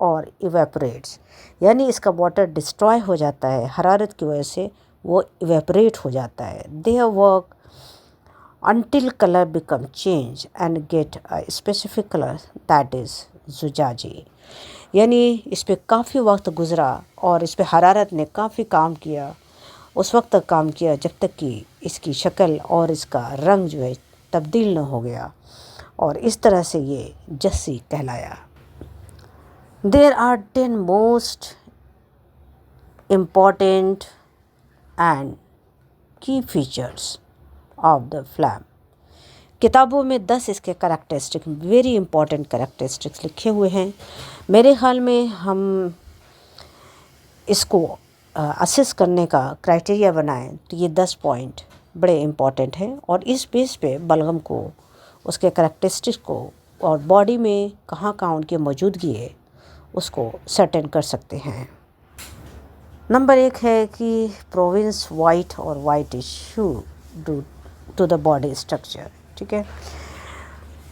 اور ایویپریٹس، یعنی اس کا واٹر ڈسٹروائے ہو جاتا ہے، حرارت کی وجہ سے وہ ایویپریٹ ہو جاتا ہے. they work until color become change and get a specific color that is زجاجی. یعنی اس پہ کافی وقت گزرا اور اس پہ حرارت نے کافی کام کیا، اس وقت تک کام کیا جب تک کہ اس کی شکل اور اس کا رنگ جو ہے تبدیل نہ ہو گیا، اور اس طرح سے یہ جسی کہلایا. There are 10 most important and key features of the flame. کتابوں میں 10 اس کے کریکٹرسٹک ویری امپورٹنٹ کریکٹرسٹکس لکھے ہوئے ہیں. میرے خیال میں ہم اس کو اسیس کرنے کا کرائٹیریا بنائیں تو یہ 10 پوائنٹ بڑے امپورٹنٹ ہیں، اور اس بیس پہ بلغم کو، اس کے کریکٹرسٹکس کو، اور باڈی میں کہاں کہاں ان کی موجودگی ہے اس کو سرٹن کر سکتے ہیں. نمبر 1 ہے کہ پروونس white or whitish hue due to the body structure. ٹھیک ہے.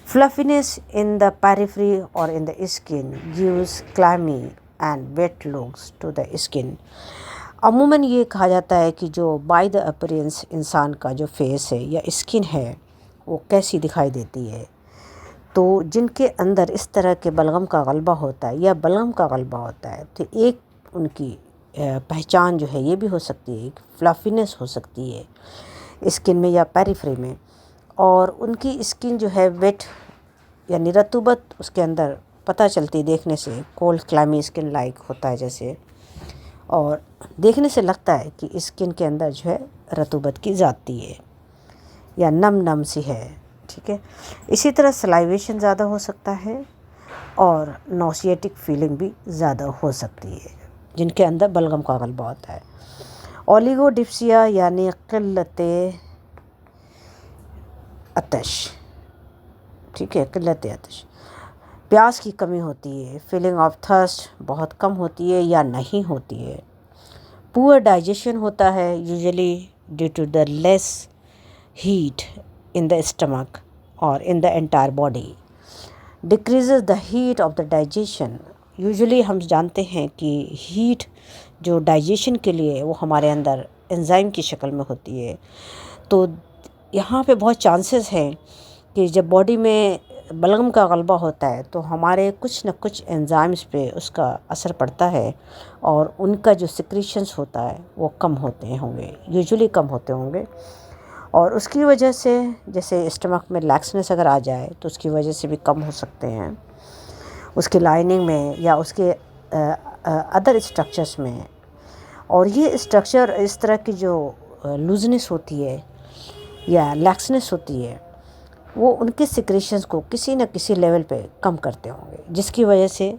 فلفینس in the periphery or in the skin gives clammy and wet looks to the skin. عموماً یہ کہا جاتا ہے کہ جو بائی دا اپیرنس انسان کا جو فیس ہے یا اسکن ہے وہ کیسی دکھائی دیتی ہے، تو جن کے اندر اس طرح کے بلغم کا غلبہ ہوتا ہے یا بلغم کا غلبہ ہوتا ہے تو ایک ان کی پہچان جو ہے یہ بھی ہو سکتی ہے، ایک فلافینس ہو سکتی ہے اسکن میں یا پیریفری میں، اور ان کی اسکن جو ہے ویٹ یعنی رطوبت اس کے اندر پتہ چلتی دیکھنے سے، کولڈ کلائمی اسکن لائک ہوتا ہے جیسے، اور دیکھنے سے لگتا ہے کہ اسکن کے اندر جو ہے رطوبت کی زیادتی ہے یا نم نم سی ہے. ٹھیک ہے. اسی طرح سلائیویشن زیادہ ہو سکتا ہے اور نوسیٹک فیلنگ بھی زیادہ ہو سکتی ہے جن کے اندر بلغم کا غلبہ ہوتا ہے. اولیگو ڈپسیا یعنی قلت عطش. ٹھیک ہے. قلت عطش، پیاس کی کمی ہوتی ہے. فیلنگ آف تھرسٹ بہت کم ہوتی ہے یا نہیں ہوتی ہے. پور ڈائجیشن ہوتا ہے usually due to the less heat in the stomach or in the entire body. Decreases the heat of the digestion. Usually ہم جانتے ہیں کہ ہیٹ جو ڈائجیشن کے لیے وہ ہمارے اندر انزائم کی شکل میں ہوتی ہے، تو یہاں پہ بہت چانسز ہیں کہ جب باڈی میں بلغم کا غلبہ ہوتا ہے تو ہمارے کچھ نہ کچھ انزائمز پہ اس کا اثر پڑتا ہے، اور ان کا جو سیکریشنز ہوتا ہے وہ کم ہوتے ہوں گے، یوزلی کم ہوتے ہوں گے، اور اس کی وجہ سے جیسے اسٹمک میں لیکسنس اگر آ جائے تو اس کی وجہ سے بھی کم ہو سکتے ہیں، اس کی لائننگ میں یا اس کے ادر اسٹرکچرس میں. اور یہ اسٹرکچر اس طرح کی جو لوزنس ہوتی ہے یا لیکسنس ہوتی ہے وہ ان کے سیکریشنز کو کسی نہ کسی لیول پہ کم کرتے ہوں گے، جس کی وجہ سے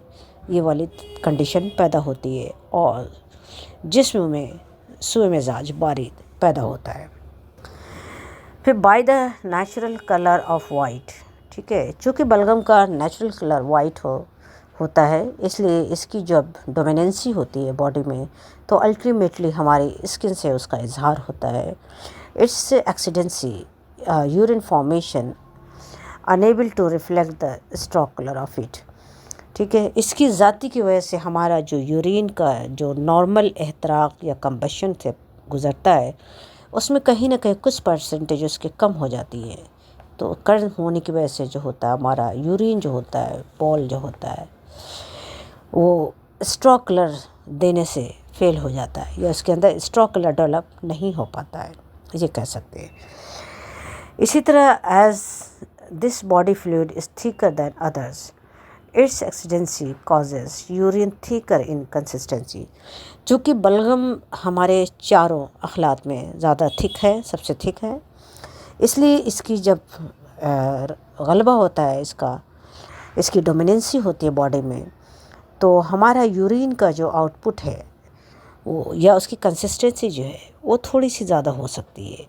یہ والی کنڈیشن پیدا ہوتی ہے اور جسم میں سوء مزاج بارد پیدا ہوتا ہے. پھر by the natural colour of white. ٹھیک ہے. چونکہ بلغم کا نیچرل کلر وائٹ ہوتا ہے، اس لیے اس کی جب ڈومیننسی ہوتی ہے باڈی میں تو الٹیمیٹلی ہماری اسکن سے اس کا اظہار ہوتا ہے. It's exceedancy urine formation unable to reflect the stock colour of it. ٹھیک ہے. اس کی ذاتی کی وجہ سے ہمارا جو یورین کا جو نارمل احتراق یا کمبشن سے گزرتا ہے اس میں کہیں نہ کہیں کچھ پرسنٹیج اس کے کم ہو جاتی ہے، تو کم ہونے کی وجہ سے جو ہوتا ہے ہمارا یورین جو ہوتا ہے، پول جو ہوتا ہے وہ اسٹراک کلر دینے سے فیل ہو جاتا ہے، یا اس کے اندر اسٹراک کلر ڈیولپ نہیں ہو پاتا ہے، یہ کہہ سکتے ہیں. اسی طرح as this body fluid is thicker than others its exceedancy causes urine thicker in consistency. چونکہ بلغم ہمارے چاروں اخلاط میں زیادہ تھک ہے، سب سے تھک ہے، اس لیے اس کی جب غلبہ ہوتا ہے اس کی ڈومیننسی ہوتی ہے باڈی میں، تو ہمارا یورین کا جو آؤٹ پٹ ہے وہ یا اس کی کنسسٹنسی جو ہے وہ تھوڑی سی زیادہ ہو سکتی ہے.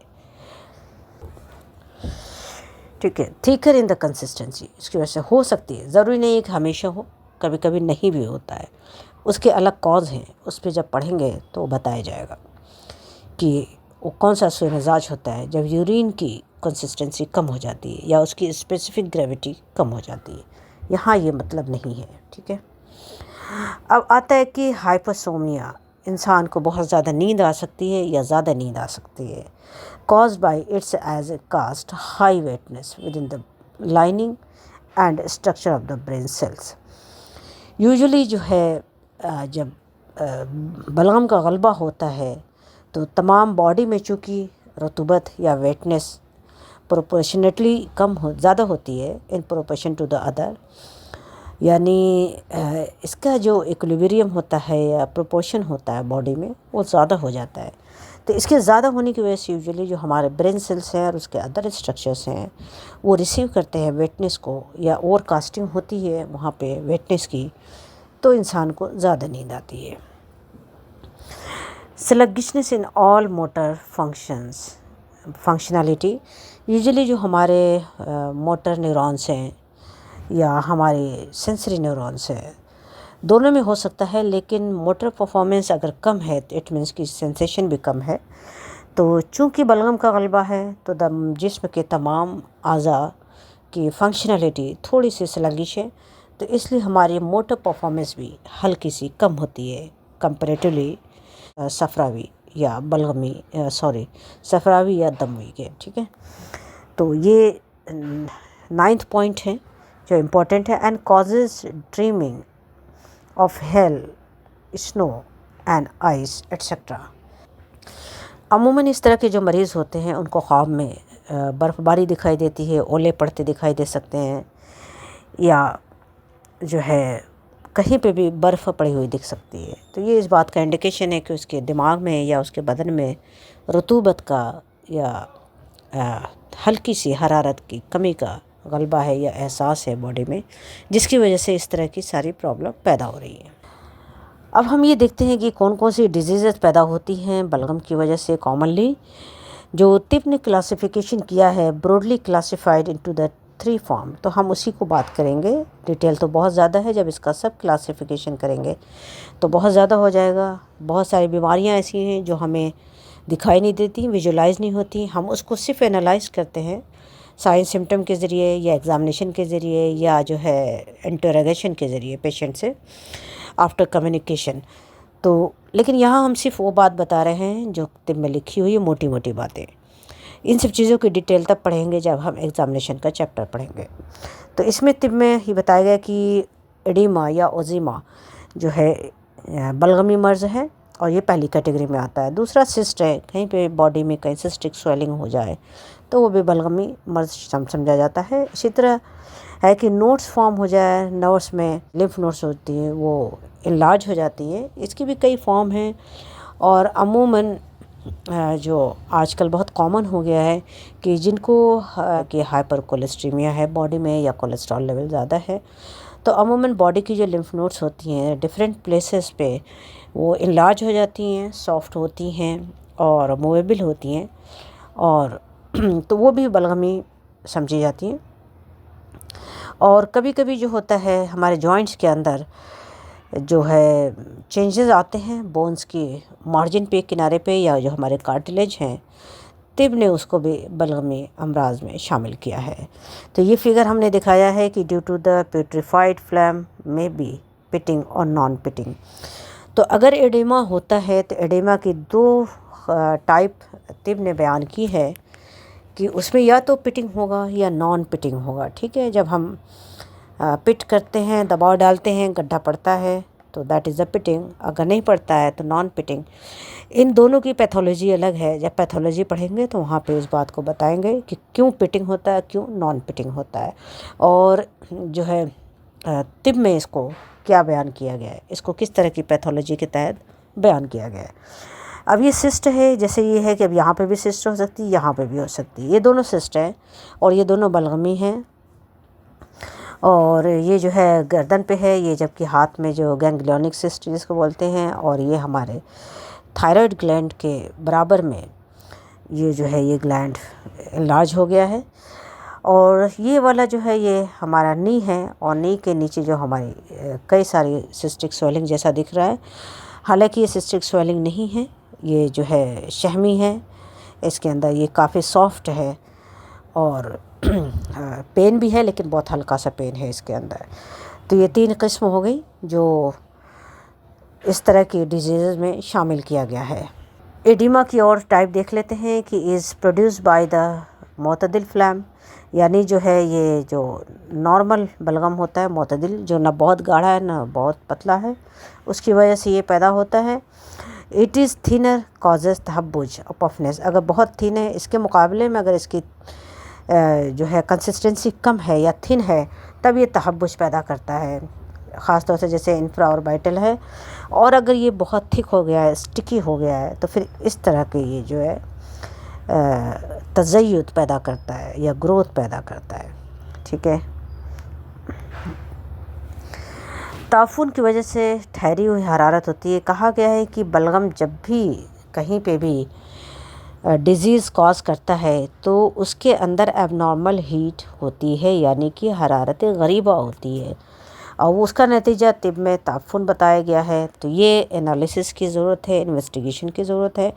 ٹھیک ہے. تھیکر ان دا کنسسٹنسی اس کی وجہ سے ہو سکتی ہے، ضروری نہیں ہے کہ ہمیشہ ہو، کبھی کبھی نہیں بھی ہوتا ہے. اس کے الگ کاز ہیں، اس پہ جب پڑھیں گے تو بتایا جائے گا کہ وہ کون سا سوء مزاج ہوتا ہے جب یورین کی کنسسٹنسی کم ہو جاتی ہے یا اس کی اسپیسیفک گریویٹی کم ہو جاتی ہے. یہاں یہ مطلب نہیں ہے. ٹھیک ہے. اب آتا ہے کہ ہائپرسومیا، انسان کو بہت زیادہ نیند آ سکتی ہے یا زیادہ نیند آ سکتی ہے، caused by its as a cast high weightness within the lining and structure of the brain cells. Usually جو ہے جب بلغم کا غلبہ ہوتا ہے تو تمام باڈی میں چونکہ رطوبت یا ویٹنس پروپورشنیٹلی زیادہ ہوتی ہے ان پروپورشن ٹو دا ادر، یعنی اس کا جو ایکولیبریم ہوتا ہے یا پروپورشن ہوتا ہے باڈی میں وہ زیادہ ہو جاتا ہے. تو اس کے زیادہ ہونے کی وجہ سے یوزلی جو ہمارے برین سیلس ہیں اور اس کے ادر اسٹرکچرس ہیں وہ ریسیو کرتے ہیں ویٹنس کو، یا اوور کاسٹنگ ہوتی ہے وہاں پہ ویٹنس کی، تو انسان کو زیادہ نیند آتی ہے. سلگشنس ان آل موٹر فنکشنالٹی، یوزلی جو ہمارے موٹر نیورونس ہیں یا ہمارے سینسری نیورونس ہیں دونوں میں ہو سکتا ہے، لیکن موٹر پرفارمنس اگر کم ہے تو اٹ مینس کی سینسیشن بھی کم ہے. تو چونکہ بلغم کا غلبہ ہے تو جسم کے تمام اعضاء کی فنکشنالٹی تھوڑی سی سلگش ہے، تو اس لیے ہماری موٹر پرفارمنس بھی ہلکی سی کم ہوتی ہے کمپیریٹیولی صفراوی یا صفراوی یا دموی کے. ٹھیک ہے، تو یہ 9th پوائنٹ ہے جو امپورٹنٹ ہے. And causes dreaming of hell, snow and ice etcetera. عموماً اس طرح کے جو مریض ہوتے ہیں ان کو خواب میں برف باری دکھائی دیتی ہے، اولے پڑتے دکھائی دے سکتے ہیں، یا جو ہے کہیں پہ بھی برف پڑی ہوئی دکھ سکتی ہے. تو یہ اس بات کا انڈیکیشن ہے کہ اس کے دماغ میں یا اس کے بدن میں رطوبت کا یا ہلکی سی حرارت کی کمی کا غلبہ ہے یا احساس ہے باڈی میں، جس کی وجہ سے اس طرح کی ساری پرابلم پیدا ہو رہی ہیں. اب ہم یہ دیکھتے ہیں کہ کون کون سی ڈیزیزز پیدا ہوتی ہیں بلغم کی وجہ سے کامنلی. جو طب نے کلاسیفیکیشن کیا ہے broadly classified into the 3 form, تو ہم اسی کو بات کریں گے. ڈیٹیل تو بہت زیادہ ہے، جب اس کا سب کلاسیفیکیشن کریں گے تو بہت زیادہ ہو جائے گا. بہت ساری بیماریاں ایسی ہیں جو ہمیں دکھائی نہیں دیتی، ویژولائز نہیں ہوتی، ہم اس کو صرف انالائز کرتے ہیں سائن سمٹم کے ذریعے یا ایگزامینیشن کے ذریعے یا جو ہے انٹروگیشن کے ذریعے پیشنٹ سے آفٹر کمیونیکیشن. تو لیکن یہاں ہم صرف وہ بات بتا رہے ہیں جو طب میں لکھی ہوئی موٹی موٹی باتیں. ان سب چیزوں کی ڈیٹیل تب پڑھیں گے جب ہم ایگزامینیشن کا چیپٹر پڑھیں گے. تو اس میں طب میں یہ بتایا گیا کہ ایڈیما یا اوزیما جو ہے بلغمی مرض ہے اور یہ پہلی کیٹیگری میں آتا ہے. دوسرا سسٹ ہے، کہیں پہ باڈی میں کہیں سسٹک سویلنگ ہو جائے تو وہ بھی بلغمی مرض سمجھا جاتا ہے. اسی طرح ہے کہ نوٹس فارم ہو جائے، نوٹس میں لمف نوٹس ہوتی ہیں وہ انلارج ہو جاتی ہیں، اس کی بھی کئی فارم ہیں. اور عموماً جو آج کل بہت کامن ہو گیا ہے کہ جن کو کہ ہائپر کولیسٹریمیا ہے باڈی میں یا کولیسٹرول لیول زیادہ ہے، تو عموماً باڈی کی جو لمف نوٹس ہوتی ہیں ڈفرینٹ پلیسز پہ وہ انلارج ہو جاتی ہیں، سافٹ ہوتی ہیں اور موویبل ہوتی ہیں، اور تو وہ بھی بلغمی سمجھی جاتی ہیں. اور کبھی کبھی جو ہوتا ہے ہمارے جوائنٹس کے اندر جو ہے چینجز آتے ہیں بونز کی مارجن پہ، کنارے پہ، یا جو ہمارے کارٹلیج ہیں، طب نے اس کو بھی بلغمی امراض میں شامل کیا ہے. تو یہ فگر ہم نے دکھایا ہے کہ due to the petrified flame میں بی پٹنگ اور نان پٹنگ. تو اگر ایڈیما ہوتا ہے تو ایڈیما کی 2 ٹائپ طب نے بیان کی ہے کہ اس میں یا تو پٹنگ ہوگا یا نان پٹنگ ہوگا. ٹھیک ہے، جب ہم پٹ کرتے ہیں، دباؤ ڈالتے ہیں، گڈھا پڑتا ہے تو دیٹ از اے پٹنگ، اگر نہیں پڑتا ہے تو نان پٹنگ. ان دونوں کی پیتھولوجی الگ ہے، جب پیتھولوجی پڑھیں گے تو وہاں پہ اس بات کو بتائیں گے کہ کیوں پٹنگ ہوتا ہے، کیوں نان پٹنگ ہوتا ہے، اور جو ہے طب میں اس کو کیا بیان کیا گیا ہے، اس کو کس طرح کی پیتھولوجی کے تحت بیان کیا گیا ہے. اب یہ سسٹ ہے، جیسے یہ ہے کہ اب یہاں پہ بھی سسٹ ہو سکتی ہے، یہاں پہ بھی ہو سکتی ہے. یہ دونوں سسٹ ہیں اور یہ دونوں بلغمی ہیں. اور یہ جو ہے گردن پہ ہے، یہ جبکہ ہاتھ میں جو گینگلیونک سسٹ جس کو بولتے ہیں، اور یہ ہمارے تھائرائڈ گلینڈ کے برابر میں یہ جو ہے یہ گلینڈ انلارج ہو گیا ہے. اور یہ والا جو ہے یہ ہمارا نی ہے، اور نی کے نیچے جو ہماری کئی ساری سسٹک سویلنگ جیسا دکھ رہا ہے، حالانکہ یہ سسٹک سویلنگ نہیں ہے، یہ جو ہے شہمی ہے. اس کے اندر یہ کافی سافٹ ہے اور پین بھی ہے لیکن بہت ہلکا سا پین ہے اس کے اندر. تو یہ 3 قسم ہو گئی جو اس طرح کی ڈیزیز میں شامل کیا گیا ہے۔ ایڈیما کی اور ٹائپ دیکھ لیتے ہیں کہ از پروڈیوس بائی دا معتدل فلیم، یعنی جو ہے یہ جو نارمل بلغم ہوتا ہے، معتدل، جو نہ بہت گاڑھا ہے نہ بہت پتلا ہے، اس کی وجہ سے یہ پیدا ہوتا ہے۔ اٹ از تھنر کازز تہبج اور پفنس، اگر بہت تھن ہے اس کے مقابلے میں اگر اس کی جو ہے کنسسٹنسی کم ہے یا تھن ہے تب یہ تہبج پیدا کرتا ہے، خاص طور سے جیسے انفرا اور بائٹل ہے۔ اور اگر یہ بہت تھک ہو گیا ہے، اسٹکی ہو گیا ہے، تو پھر اس طرح کے یہ جو ہے تزید پیدا کرتا ہے یا گروتھ پیدا کرتا ہے، ٹھیک ہے۔ تعفن کی وجہ سے ٹھہری ہوئی حرارت ہوتی ہے۔ کہا گیا ہے کہ بلغم جب بھی کہیں پہ بھی ڈیزیز کاز کرتا ہے تو اس کے اندر ایب نارمل ہیٹ ہوتی ہے، یعنی کہ حرارت غریبہ ہوتی ہے، اور اس کا نتیجہ طب میں تعفن بتایا گیا ہے۔ تو یہ انالیسس کی ضرورت ہے، انویسٹیگیشن کی ضرورت ہے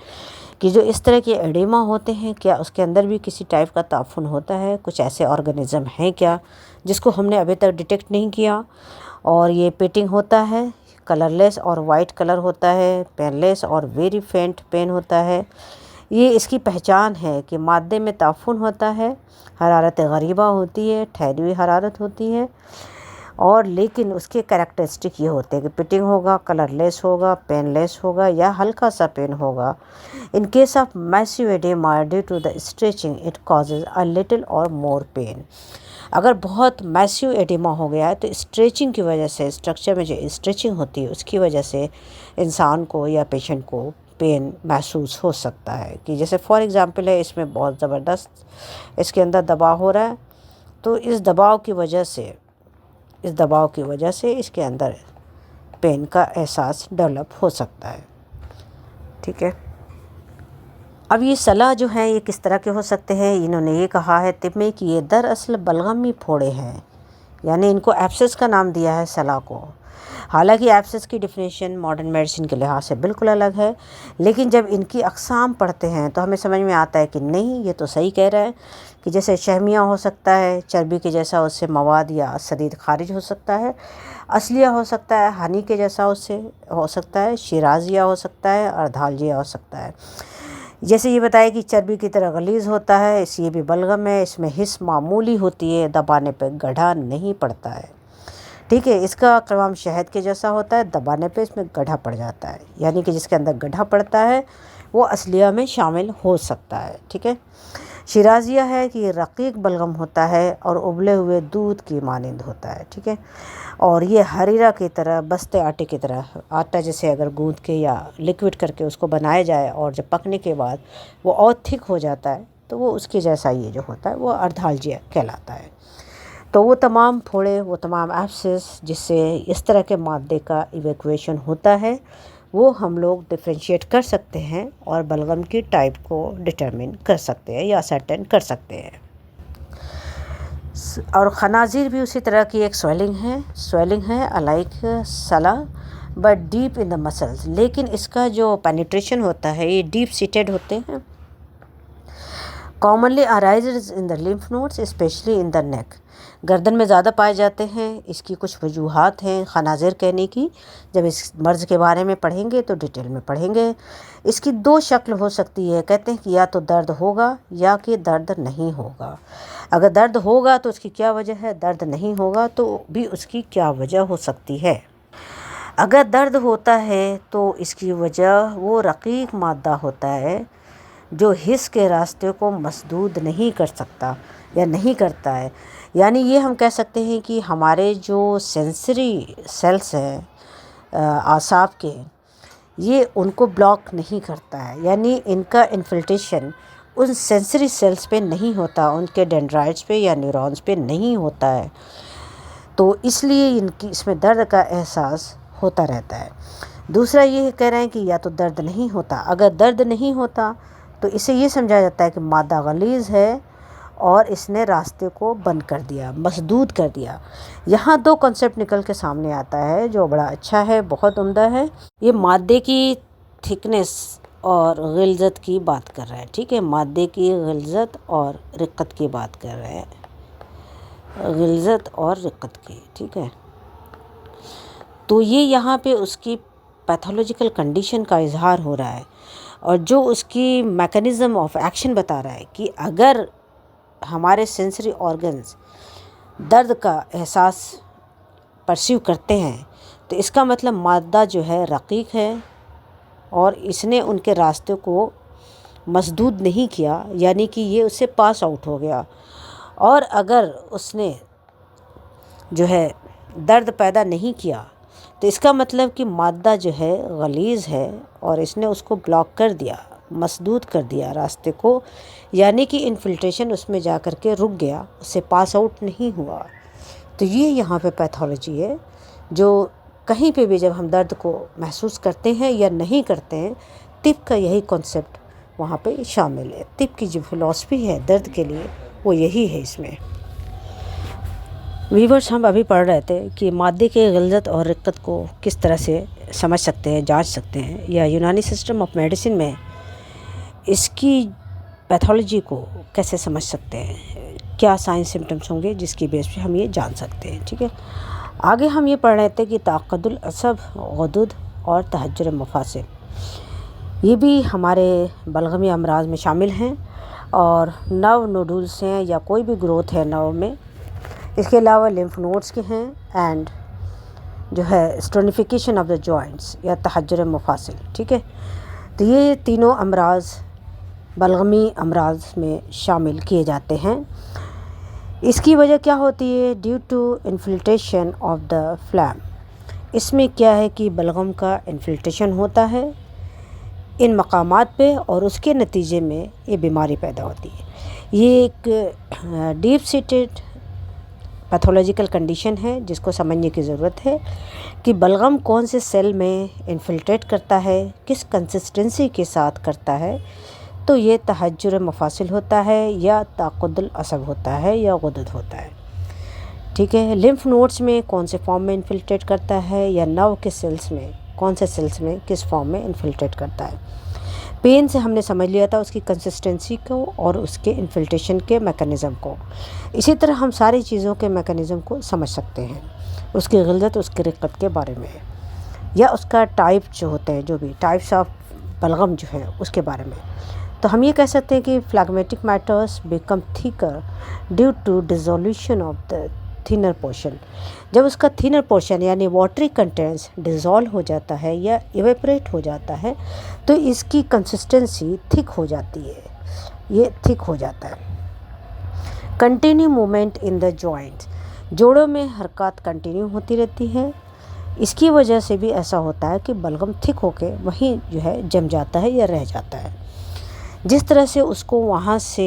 کہ جو اس طرح کے ایڈیما ہوتے ہیں کیا اس کے اندر بھی کسی ٹائپ کا تعفن ہوتا ہے، کچھ ایسے آرگنزم ہیں کیا جس کو ہم نے ابھی تک ڈیٹیکٹ نہیں کیا۔ اور یہ پیٹنگ ہوتا ہے، کلر لیس اور وائٹ کلر ہوتا ہے، پین لیس اور ویری فینٹ پین ہوتا ہے۔ یہ اس کی پہچان ہے کہ مادے میں تعفن ہوتا ہے، حرارت غریبہ ہوتی ہے، ٹھہری ہوئی حرارت ہوتی ہے، اور لیکن اس کے کریکٹرسٹک یہ ہوتے ہیں کہ پٹنگ ہوگا، کلر لیس ہوگا، پین لیس ہوگا یا ہلکا سا پین ہوگا۔ In case of meso edema due to the stretching it causes a little or more pain. اگر بہت میسو ایڈیما ہو گیا ہے تو اسٹریچنگ کی وجہ سے، اسٹرکچر میں جو اسٹریچنگ ہوتی ہے اس کی وجہ سے انسان کو یا پیشنٹ کو پین محسوس ہو سکتا ہے، کہ جیسے فار ایگزامپل ہے اس میں بہت زبردست اس کے اندر دباؤ ہو رہا ہے، تو اس دباؤ کی وجہ سے اس کے اندر پین کا احساس ڈیولپ ہو سکتا ہے، ٹھیک ہے۔ اب یہ صلاح جو ہیں یہ کس طرح کے ہو سکتے ہیں، انہوں نے یہ کہا ہے طب میں کہ یہ دراصل بلغمی پھوڑے ہیں، یعنی ان کو ایبسس کا نام دیا ہے صلاح کو۔ حالانکہ ایبسس کی ڈیفینیشن ماڈرن میڈیسن کے لحاظ سے بالکل الگ ہے، لیکن جب ان کی اقسام پڑھتے ہیں تو ہمیں سمجھ میں آتا ہے کہ نہیں، یہ تو صحیح کہہ رہا ہے کہ جیسے شحمیہ ہو سکتا ہے، چربی کے جیسا اس سے مواد یا سدید خارج ہو سکتا ہے، اصلیہ ہو سکتا ہے، ہنی کے جیسا اس سے ہو سکتا ہے، شیرازیہ ہو سکتا ہے، اور دھالجیہ ہو سکتا ہے۔ جیسے یہ بتایا کہ چربی کی طرح غلیظ ہوتا ہے، اس یہ بھی بلغم ہے، اس میں حس معمولی ہوتی ہے، دبانے پہ گڑھا نہیں پڑتا ہے، ٹھیک ہے۔ اس کا قوام شہد کے جیسا ہوتا ہے، دبانے پہ اس میں گڑھا پڑ جاتا ہے، یعنی کہ جس کے اندر گڑھا پڑتا ہے وہ اصلیہ میں شامل ہو سکتا ہے، ٹھیک ہے۔ شیرازیہ ہے کہ یہ رقیق بلغم ہوتا ہے اور ابلے ہوئے دودھ کی مانند ہوتا ہے، ٹھیک ہے، اور یہ حریرہ کی طرح، بستے آٹے کی طرح، آٹا جیسے اگر گوندھ کے یا لکوڈ کر کے اس کو بنایا جائے اور جب پکنے کے بعد وہ اور تھک ہو جاتا ہے تو وہ اس کے جیسا یہ جو ہوتا ہے وہ اردھالجیہ کہلاتا ہے۔ تو وہ تمام پھوڑے، وہ تمام ایبسس جس سے اس طرح کے مادے کا ایویکویشن ہوتا ہے وہ ہم لوگ ڈفرینشیٹ کر سکتے ہیں اور بلغم کی ٹائپ کو ڈٹرمن کر سکتے ہیں یا سرٹن کر سکتے ہیں۔ اور خنازیر بھی اسی طرح کی ایک سویلنگ ہے الائک سلا but deep in the muscles, لیکن اس کا جو پینیٹریشن ہوتا ہے یہ ڈیپ سیٹڈ ہوتے ہیں۔ Commonly arises in the lymph nodes especially in the neck، گردن میں زیادہ پائے جاتے ہیں۔ اس کی کچھ وجوہات ہیں خنازیر کہنے کی، جب اس مرض کے بارے میں پڑھیں گے تو ڈیٹیل میں پڑھیں گے۔ اس کی دو شکل ہو سکتی ہے، کہتے ہیں کہ یا تو درد ہوگا یا کہ درد نہیں ہوگا۔ اگر درد ہوگا تو اس کی کیا وجہ ہے، درد نہیں ہوگا تو بھی اس کی کیا وجہ ہو سکتی ہے۔ اگر درد ہوتا ہے تو اس کی وجہ وہ رقیق مادہ ہوتا ہے جو حس کے راستے کو مسدود نہیں کر سکتا یا نہیں کرتا ہے، یعنی یہ ہم کہہ سکتے ہیں کہ ہمارے جو سینسری سیلس ہیں اعصاب کے، یہ ان کو بلاک نہیں کرتا ہے، یعنی ان کا انفلٹریشن ان سینسری سیلس پہ نہیں ہوتا، ان کے ڈینڈرائٹس پہ یا نیورونز پہ نہیں ہوتا ہے، تو اس لیے اس میں درد کا احساس ہوتا رہتا ہے۔ دوسرا یہ کہہ رہے ہیں کہ یا تو درد نہیں ہوتا، اگر درد نہیں ہوتا تو اسے یہ سمجھا جاتا ہے کہ مادہ غلیظ ہے اور اس نے راستے کو بند کر دیا، مسدود کر دیا۔ یہاں دو کنسیپٹ نکل کے سامنے آتا ہے جو بڑا اچھا ہے، بہت عمدہ ہے۔ یہ مادے کی تھکنس اور غلظت کی بات کر رہا ہے، ٹھیک ہے، مادے کی غلظت اور رقت کی بات کر رہے ہیں، غلظت اور رقت کی، ٹھیک ہے۔ تو یہ یہاں پہ اس کی پیتھولوجیکل کنڈیشن کا اظہار ہو رہا ہے اور جو اس کی میکانزم آف ایکشن بتا رہا ہے کہ اگر ہمارے سینسری آرگنز درد کا احساس پرسیو کرتے ہیں تو اس کا مطلب مادہ جو ہے رقیق ہے اور اس نے ان کے راستے کو مسدود نہیں کیا، یعنی کہ یہ اس سے پاس آؤٹ ہو گیا. اور اگر اس نے جو ہے درد پیدا نہیں کیا تو اس کا مطلب کہ مادہ جو ہے غلیظ ہے اور اس نے اس کو بلاک کر دیا، مسدود کر دیا راستے کو، یعنی کہ انفلٹریشن اس میں جا کر کے رک گیا، اس سے پاس آؤٹ نہیں ہوا. تو یہ یہاں پہ پیتھولوجی ہے جو کہیں پہ بھی جب ہم درد کو محسوس کرتے ہیں یا نہیں کرتے ہیں، طب کا یہی کنسیپٹ وہاں پہ شامل ہے. طب کی جو فلسفی ہے درد کے لیے وہ یہی ہے. اس میں ویورز ہم ابھی پڑھ رہے تھے کہ مادے کے غلظت اور رقت کو کس طرح سے سمجھ سکتے ہیں، جانچ سکتے ہیں، یا یونانی سسٹم آف میڈیسن میں اس کی پیتھولوجی کو کیسے سمجھ سکتے ہیں، کیا سائن سمٹمس ہوں گے جس کی بیس پہ ہم یہ جان سکتے ہیں. ٹھیک ہے، آگے ہم یہ پڑھ رہے تھے کہ تعقد العصب، غدد اور تحجر مفاصل یہ بھی ہمارے بلغمی امراض میں شامل ہیں اور نرو نوڈولس ہیں یا کوئی بھی گروتھ ہے نرو میں. اس کے علاوہ لمف نوڈس کے ہیں اینڈ جو ہے اسٹونیفیکیشن آف دا جوائنٹس یا تحجر مفاصل. ٹھیک ہے، تو یہ تینوں امراض بلغمی امراض میں شامل کیے جاتے ہیں. اس کی وجہ کیا ہوتی ہے؟ Due to infiltration of the phlegm. اس میں کیا ہے کہ بلغم کا انفلٹریشن ہوتا ہے ان مقامات پہ اور اس کے نتیجے میں یہ بیماری پیدا ہوتی ہے. یہ ایک ڈیپ سیٹڈ پیتھولوجیکل کنڈیشن ہے جس کو سمجھنے کی ضرورت ہے کہ بلغم کون سے سیل میں انفلٹریٹ کرتا ہے، کس کنسسٹنسی کے ساتھ کرتا ہے. تو یہ تحجر مفاصل ہوتا ہے یا تعقد العصب ہوتا ہے یا غدد ہوتا ہے. ٹھیک ہے، لمف نوڈس میں کون سے فارم میں انفلٹریٹ کرتا ہے یا نرو کے سیلس میں کون سے سیلس میں کس فارم میں انفلٹریٹ کرتا ہے. پین سے ہم نے سمجھ لیا تھا اس کی کنسسٹنسی کو اور اس کے انفلٹریشن کے میکانزم کو. اسی طرح ہم ساری چیزوں کے میکانزم کو سمجھ سکتے ہیں، اس کی غلظت، اس کی رقت کے بارے میں یا اس کا ٹائپ جو ہوتے ہیں، جو بھی ٹائپس آف بلغم جو ہے اس کے بارے میں. تو ہم یہ کہہ سکتے ہیں کہ phlegmatic matters become thicker due to dissolution of the thinner portion. جب اس کا تھینر پورشن یعنی واٹری کنٹینٹس ڈیزولو ہو جاتا ہے یا ایویپریٹ ہو جاتا ہے تو اس کی کنسسٹنسی تھک ہو جاتی ہے، یہ تھک ہو جاتا ہے. Continue movement in the joints, جوڑوں میں حرکات کنٹینیو ہوتی رہتی ہے. اس کی وجہ سے بھی ایسا ہوتا ہے کہ بلغم تھک ہو کے وہیں جو ہے جم جاتا ہے یا رہ جاتا ہے. جس طرح سے اس کو وہاں سے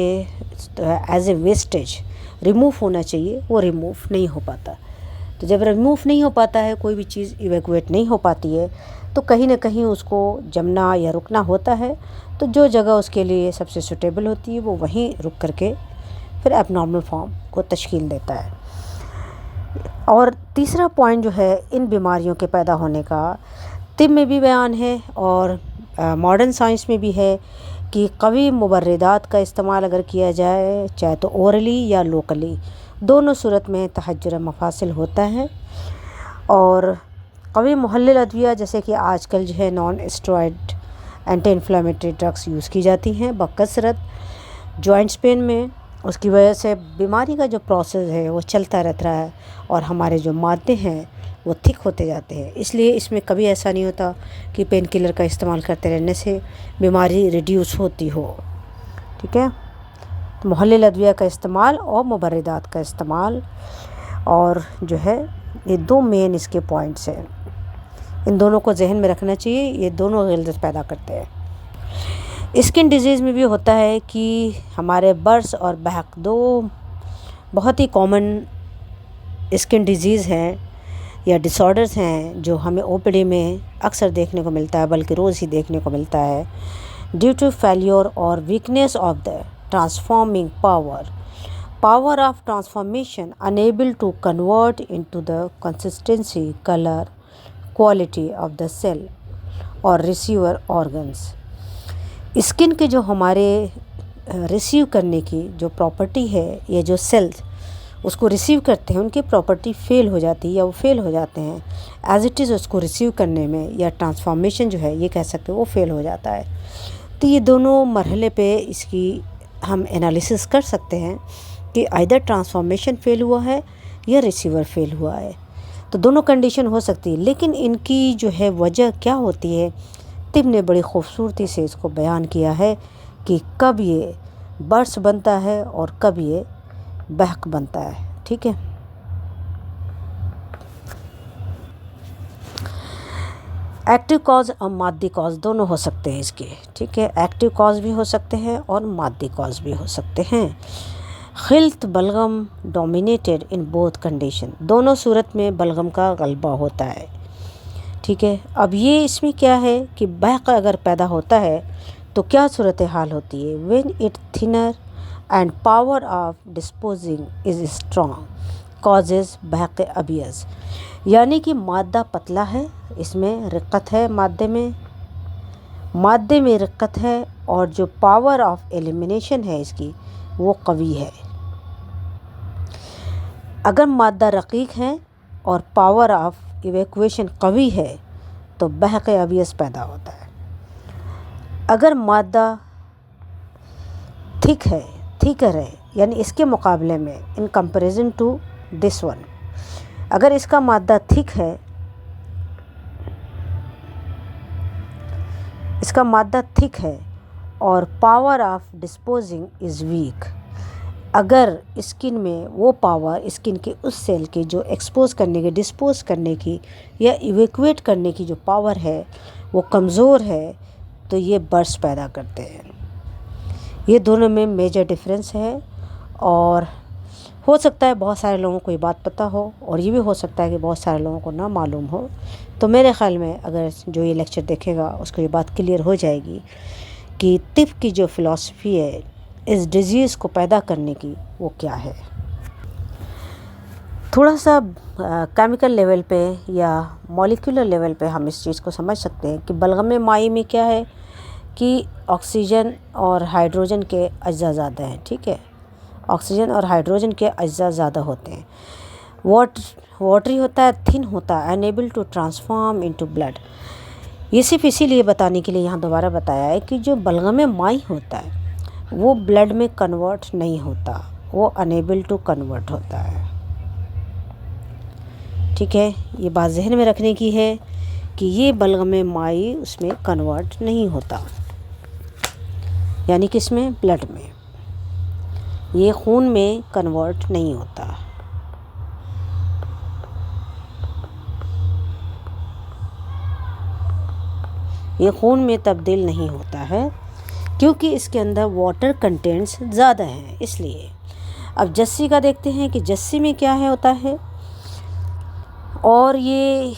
ایز اے ویسٹیج ریموو ہونا چاہیے وہ ریموو نہیں ہو پاتا. تو جب ریموو نہیں ہو پاتا ہے، کوئی بھی چیز ایویکویٹ نہیں ہو پاتی ہے تو کہیں نہ کہیں اس کو جمنا یا رکنا ہوتا ہے. تو جو جگہ اس کے لیے سب سے سوٹیبل ہوتی ہے وہ وہیں رک کر کے پھر ایب نارمل فارم کو تشکیل دیتا ہے. اور تیسرا پوائنٹ جو ہے ان بیماریوں کے پیدا ہونے کا طب میں بھی بیان ہے اور ماڈرن سائنس میں بھی ہے کہ قوی مبردات کا استعمال اگر کیا جائے، چاہے تو اورلی یا لوکلی، دونوں صورت میں تحجر مفاصل ہوتا ہے. اور قوی محلل ادویہ جیسے کہ آج کل جو ہے non steroid anti inflammatory drugs use کی جاتی ہیں بکثرت جوائنٹس پین میں. اس کی وجہ سے بیماری کا جو پروسیس ہے وہ چلتا رہتا ہے اور ہمارے جو مادے ہیں وہ تھک ہوتے جاتے ہیں. اس لیے اس میں کبھی ایسا نہیں ہوتا کہ پین کلر کا استعمال کرتے رہنے سے بیماری ریڈیوس ہوتی ہو. ٹھیک ہے، تو محلل ادویہ کا استعمال اور مبردات کا استعمال اور جو ہے یہ دو مین اس کے پوائنٹس ہیں، ان دونوں کو ذہن میں رکھنا چاہیے. یہ دونوں غلظت پیدا کرتے ہیں. اسکن ڈیزیز میں بھی ہوتا ہے کہ ہمارے برس اور بہک دو بہت ہی کامن اسکن ڈیزیز ہیں یا ڈس آرڈرز ہیں جو ہمیں او پی ڈی میں اکثر دیکھنے کو ملتا ہے، بلکہ روز ہی دیکھنے کو ملتا ہے. ڈیو ٹو فیلیور اور weakness of the transforming power of transformation unable to convert into the consistency, color, quality of the cell اور receiver organs. اسکن کے جو ہمارے ریسیو کرنے کی جو پراپرٹی ہے، یہ جو سیلز اس کو ریسیو کرتے ہیں ان کی پراپرٹی فیل ہو جاتی ہے یا وہ فیل ہو جاتے ہیں ایز اٹ از، اس کو ریسیو کرنے میں یا ٹرانسفارمیشن جو ہے یہ کہہ سکتے ہیں وہ فیل ہو جاتا ہے. تو یہ دونوں مرحلے پہ اس کی ہم انالیسس کر سکتے ہیں کہ آئدر ٹرانسفارمیشن فیل ہوا ہے یا ریسیور فیل ہوا ہے. تو دونوں کنڈیشن ہو سکتی ہے، لیکن ان کی جو ہے وجہ کیا ہوتی ہے طب نے بڑی خوبصورتی سے اس کو بیان کیا ہے کہ کب یہ برس بنتا ہے اور کب یہ بحق بنتا ہے. ٹھیک ہے، ایکٹیو کاز اور مادی کاز دونوں ہو سکتے ہیں اس کے. ٹھیک ہے، ایکٹیو کاز بھی ہو سکتے ہیں اور مادی کاز بھی ہو سکتے ہیں. خلط بلغم ڈومینیٹڈ ان بوتھ کنڈیشن، دونوں صورت میں بلغم کا غلبہ ہوتا ہے. ٹھیک ہے، اب یہ اس میں کیا ہے کہ بحق اگر پیدا ہوتا ہے تو کیا صورتحال ہوتی ہے؟ when it thinner and power of disposing is strong causes بحق ابیض، یعنی کہ مادہ پتلا ہے، اس میں رقت ہے، مادے میں رقت ہے اور جو پاور آف ایلیمینیشن ہے اس کی وہ قوی ہے. اگر مادہ رقیق ہے اور پاور آف ایویکویشن قوی ہے تو بحق ابیض پیدا ہوتا ہے. اگر مادہ تھیکر ہے یعنی اس کے مقابلے میں in comparison to this one, اگر اس کا مادہ تھک ہے اور power of disposing is weak, اگر اسکن میں وہ پاور اسکن کے اس سیل کے جو ایکسپوز کرنے کی، ڈسپوز کرنے کی یا ایویکویٹ کرنے کی جو پاور ہے وہ کمزور ہے تو یہ برس پیدا کرتے ہیں. یہ دونوں میں میجر ڈفرینس ہے اور ہو سکتا ہے بہت سارے لوگوں کو یہ بات پتہ ہو اور یہ بھی ہو سکتا ہے کہ بہت سارے لوگوں کو نہ معلوم ہو. تو میرے خیال میں اگر جو یہ لیکچر دیکھے گا اس کو یہ بات کلیئر ہو جائے گی کہ طب کی جو فلسفی ہے اس ڈیزیز کو پیدا کرنے کی وہ کیا ہے. تھوڑا سا کیمیکل لیول پہ یا مولیکولر لیول پہ ہم اس چیز کو سمجھ سکتے ہیں کہ بلغم مائی میں کیا ہے کہ آکسیجن اور ہائیڈروجن کے اجزاء زیادہ ہیں. ٹھیک ہے، آکسیجن اور ہائیڈروجن کے اجزاء زیادہ ہوتے ہیں. واٹری ہوتا ہے، تھن ہوتا ہے، unable to transform into blood. یہ صرف اسی لیے بتانے کے لیے یہاں دوبارہ بتایا ہے کہ جو بلغم مائی ہوتا ہے وہ بلڈ میں کنورٹ نہیں ہوتا، وہ انیبل ٹو کنورٹ ہوتا ہے. ٹھیک ہے، یہ بات ذہن میں رکھنے کی ہے کہ یہ بلغم مائی اس میں کنورٹ نہیں ہوتا، یعنی کہ اس میں بلڈ میں یہ خون میں کنورٹ نہیں ہوتا. یہ خون میں تبدیل نہیں ہوتا ہے کیونکہ اس کے اندر واٹر کنٹینٹس زیادہ ہیں اس لیے. اب جسی کا دیکھتے ہیں کہ جسی میں کیا ہے ہوتا ہے، اور یہ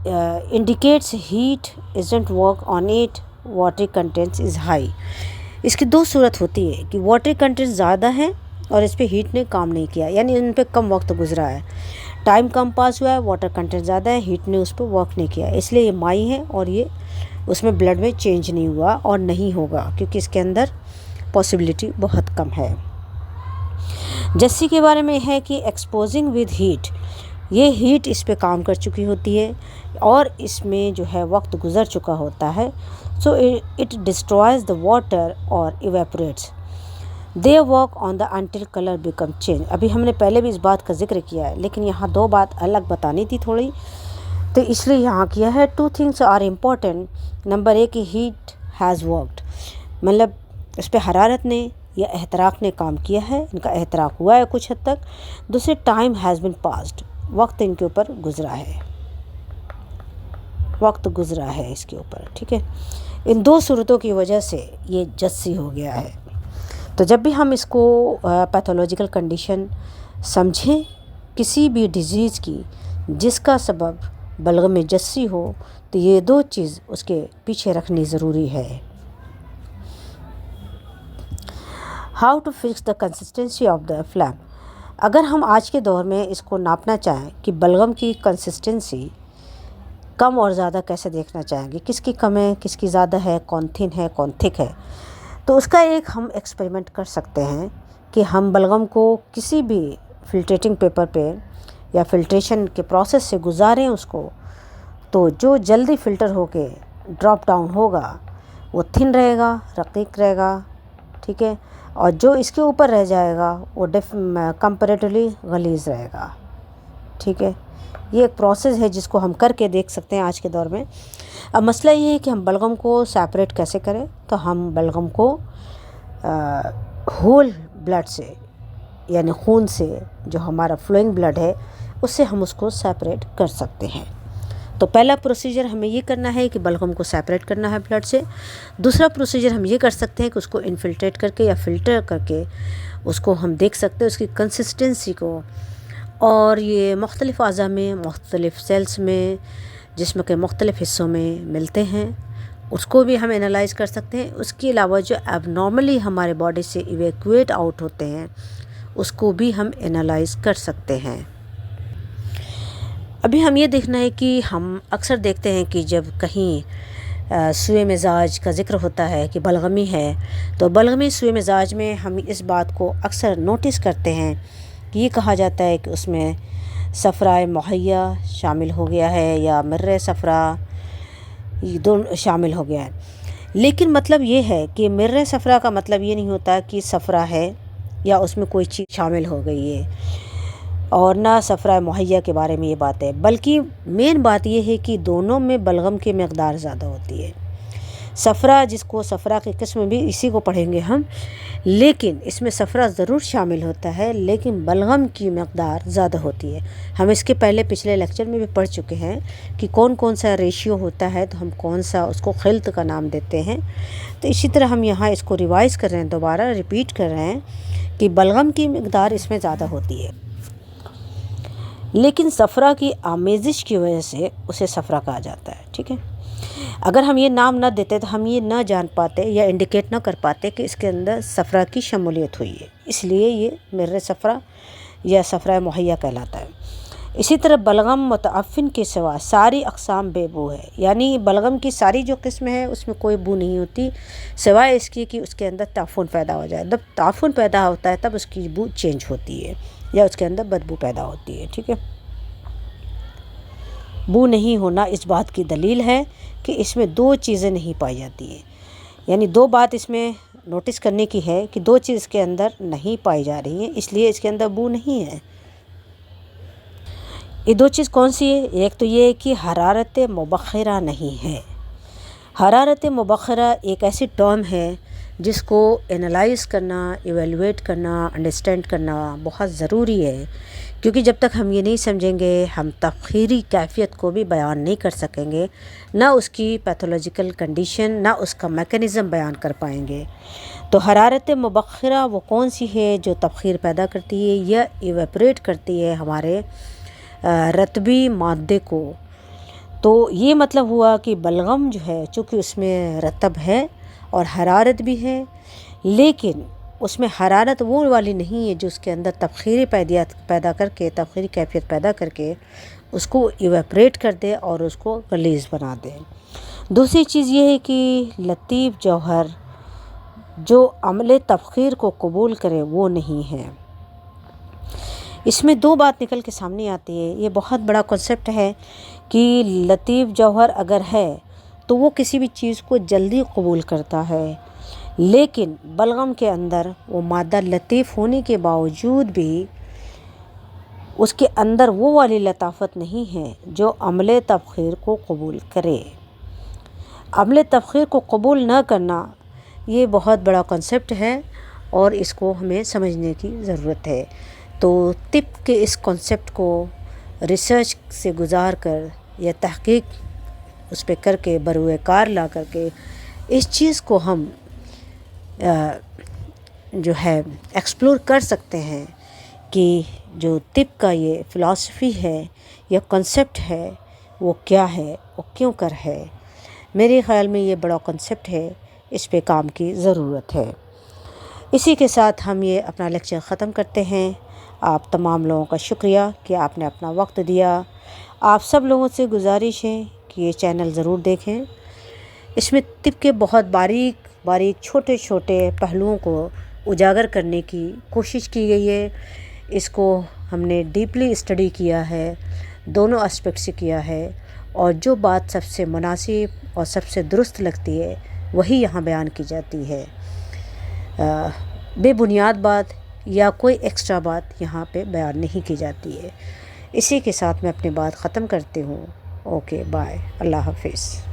indicates heat isn't work on it, water contents is high. اس کی دو صورت ہوتی ہے کہ واٹر کنٹینٹس زیادہ ہیں اور اس پہ ہیٹ نے کام نہیں کیا، یعنی ان پہ کم وقت گزرا ہے، ٹائم کم پاس ہوا ہے، واٹر کنٹینٹ زیادہ ہے، ہیٹ نے اس پہ ورک نہیں کیا، اس لیے یہ مائی ہے اور یہ اس میں بلڈ میں چینج نہیں ہوا اور نہیں ہوگا کیونکہ اس کے اندر پاسبلٹی بہت کم ہے. جسی کے بارے میں ہے کہ ایکسپوزنگ ود ہیٹ، یہ ہیٹ اس پہ کام کر چکی ہوتی ہے اور اس میں جو ہے وقت گزر چکا ہوتا ہے. So it destroys the water or evaporates they work on the until colour become change. ابھی ہم نے پہلے بھی اس بات کا ذکر کیا ہے لیکن یہاں دو بات الگ بتانی تھی تھوڑی، تو اس لیے یہاں کیا ہے. Two things are important. Number ایک ہیٹ ہیز ورکڈ، مطلب اس پہ حرارت نے یا احتراق نے کام کیا ہے، ان کا احتراق ہوا ہے کچھ حد تک. دوسرے ٹائم ہیز بن پاسڈ، وقت ان کے اوپر گزرا ہے، وقت گزرا ہے اس کے اوپر. ٹھیک ہے، ان دو صورتوں کی وجہ سے یہ جسی ہو گیا ہے. تو جب بھی ہم اس کو پیتھولوجیکل کنڈیشن سمجھیں کسی بھی ڈیزیز کی جس کا سبب بلغم جسی ہو تو یہ دو چیز اس کے پیچھے رکھنی ضروری ہے. How to fix the consistency of the flame. اگر ہم آج کے دور میں اس کو ناپنا چاہیں کہ بلغم کی کنسسٹنسی کم اور زیادہ کیسے دیکھنا چاہیں گے، کس کی کم ہے کس کی زیادہ ہے، کون تھن ہے کون تھک ہے، تو اس کا ایک ہم ایکسپیریمنٹ کر سکتے ہیں کہ ہم بلغم کو کسی بھی فلٹریٹنگ پیپر پہ یا فلٹریشن کے پروسیس سے گزاریں اس کو، تو جو جلدی فلٹر ہو کے ڈراپ ڈاؤن ہوگا وہ تھن رہے گا، رقیق رہے گا، ٹھیک ہے، اور جو اس کے اوپر رہ جائے گا وہ کمپیریٹیولی غلیظ رہے گا، ٹھیک ہے۔ یہ ایک پروسیس ہے جس کو ہم کر کے دیکھ سکتے ہیں آج کے دور میں۔ اب مسئلہ یہ ہے کہ ہم بلغم کو سیپریٹ کیسے کریں، تو ہم بلغم کو ہول بلڈ سے، یعنی خون سے، جو ہمارا فلوئنگ بلڈ ہے اس سے ہم اس کو سیپریٹ کر سکتے ہیں۔ تو پہلا پروسیجر ہمیں یہ کرنا ہے کہ بلغم کو سیپریٹ کرنا ہے بلڈ سے۔ دوسرا پروسیجر ہم یہ کر سکتے ہیں کہ اس کو انفلٹریٹ کر کے یا فلٹر کر کے اس کو ہم دیکھ سکتے ہیں اس کی کنسسٹنسی کو، اور یہ مختلف اعضاء میں، مختلف سیلز میں، جسم کے مختلف حصوں میں ملتے ہیں، اس کو بھی ہم انالائز کر سکتے ہیں۔ اس کے علاوہ جو اب نارملی ہمارے باڈی سے ایویکویٹ آؤٹ ہوتے ہیں اس کو بھی ہم انالائز کر سکتے ہیں۔ ابھی ہم یہ دیکھنا ہے کہ ہم اکثر دیکھتے ہیں کہ جب کہیں سوئے مزاج کا ذکر ہوتا ہے کہ بلغمی ہے، تو بلغمی سوئے مزاج میں ہم اس بات کو اکثر نوٹس کرتے ہیں کہ یہ کہا جاتا ہے کہ اس میں صفرائے مہیا شامل ہو گیا ہے یا مرِ صفرا، یہ دونوں شامل ہو گیا ہے۔ لیکن مطلب یہ ہے کہ مرِ صفرا کا مطلب یہ نہیں ہوتا کہ صفرا ہے یا اس میں کوئی چیز شامل ہو گئی ہے، اور نہ صفرائے مہیا کے بارے میں یہ بات ہے، بلکہ مین بات یہ ہے کہ دونوں میں بلغم کی مقدار زیادہ ہوتی ہے۔ صفرا، جس کو صفرا کی قسم بھی اسی کو پڑھیں گے ہم، لیکن اس میں صفرا ضرور شامل ہوتا ہے لیکن بلغم کی مقدار زیادہ ہوتی ہے۔ ہم اس کے پچھلے لیکچر میں بھی پڑھ چکے ہیں کہ کون کون سا ریشیو ہوتا ہے، تو ہم کون سا اس کو خلط کا نام دیتے ہیں۔ تو اسی طرح ہم یہاں اس کو ریوائز کر رہے ہیں، دوبارہ ریپیٹ کر رہے ہیں کہ بلغم کی مقدار اس میں زیادہ ہوتی ہے، لیکن صفرا کی آمیزش کی وجہ سے اسے صفرا کہا جاتا ہے، ٹھیک ہے۔ اگر ہم یہ نام نہ دیتے تو ہم یہ نہ جان پاتے یا انڈیکیٹ نہ کر پاتے کہ اس کے اندر صفرا کی شمولیت ہوئی ہے، اس لیے یہ مرِ صفرا یا صفرائے مہیا کہلاتا ہے۔ اسی طرح بلغم متعفن کے سوا ساری اقسام بے بو ہے، یعنی بلغم کی ساری جو قسم ہے اس میں کوئی بو نہیں ہوتی سوائے اس کی کہ اس کے اندر تعفن پیدا ہو جائے۔ جب تعفن پیدا ہوتا ہے تب اس کی بو چینج ہوتی ہے یا اس کے اندر بدبو پیدا ہوتی ہے، ٹھیک ہے۔ بو نہیں ہونا اس بات کی دلیل ہے کہ اس میں دو چیزیں نہیں پائی جاتی ہیں، یعنی دو بات اس میں نوٹس کرنے کی ہے کہ دو چیز اس کے اندر نہیں پائی جا رہی ہیں، اس لیے اس کے اندر بو نہیں ہے۔ یہ دو چیز کون سی ہے؟ ایک تو یہ ہے کہ حرارت مبخرہ نہیں ہے۔ حرارت مبخرہ ایک ایسی ٹرم ہے جس کو انالائز کرنا، ایویلویٹ کرنا، انڈرسٹینڈ کرنا بہت ضروری ہے، کیونکہ جب تک ہم یہ نہیں سمجھیں گے ہم تبخیری کیفیت کو بھی بیان نہیں کر سکیں گے، نہ اس کی پیتھولوجیکل کنڈیشن، نہ اس کا میکانزم بیان کر پائیں گے۔ تو حرارت مبخرہ وہ کون سی ہے جو تبخیر پیدا کرتی ہے یا ایویپریٹ کرتی ہے ہمارے رطبی مادے کو؟ تو یہ مطلب ہوا کہ بلغم جو ہے چونکہ اس میں رطب ہے اور حرارت بھی ہے، لیکن اس میں حرارت وہ والی نہیں ہے جو اس کے اندر تبخیری پیدا کر کے، تبخیری کیفیت پیدا کر کے اس کو ایویپریٹ کر دے اور اس کو غلیظ بنا دے۔ دوسری چیز یہ ہے کہ لطیف جوہر جو عمل تبخیر کو قبول کرے وہ نہیں ہے۔ اس میں دو بات نکل کے سامنے آتی ہے، یہ بہت بڑا کنسیپٹ ہے کہ لطیف جوہر اگر ہے تو وہ کسی بھی چیز کو جلدی قبول کرتا ہے، لیکن بلغم کے اندر وہ مادہ لطیف ہونے کے باوجود بھی اس کے اندر وہ والی لطافت نہیں ہے جو عمل تبخیر کو قبول کرے۔ عمل تبخیر کو قبول نہ کرنا یہ بہت بڑا کنسیپٹ ہے اور اس کو ہمیں سمجھنے کی ضرورت ہے۔ تو طب کے اس کنسیپٹ کو ریسرچ سے گزار کر یا تحقیق اس پہ کر کے بروئے کار لا کر کے اس چیز کو ہم جو ہے ایکسپلور کر سکتے ہیں کہ جو طب کا یہ فلسفی ہے یا کنسیپٹ ہے وہ کیا ہے، وہ کیوں کر ہے۔ میرے خیال میں یہ بڑا کنسیپٹ ہے، اس پہ کام کی ضرورت ہے۔ اسی کے ساتھ ہم یہ اپنا لیکچر ختم کرتے ہیں۔ آپ تمام لوگوں کا شکریہ کہ آپ نے اپنا وقت دیا۔ آپ سب لوگوں سے گزارش ہے کہ یہ چینل ضرور دیکھیں، اس میں طب کے بہت باریک چھوٹے چھوٹے پہلوؤں کو اجاگر کرنے کی کوشش کی گئی ہے۔ اس کو ہم نے ڈیپلی اسٹڈی کیا ہے، دونوں اسپیکٹ سے کیا ہے، اور جو بات سب سے مناسب اور سب سے درست لگتی ہے وہی یہاں بیان کی جاتی ہے۔ بے بنیاد بات یا کوئی ایکسٹرا بات یہاں پہ بیان نہیں کی جاتی ہے۔ اسی کے ساتھ میں اپنی بات ختم کرتی ہوں۔ اوکے، بائے، اللہ حافظ۔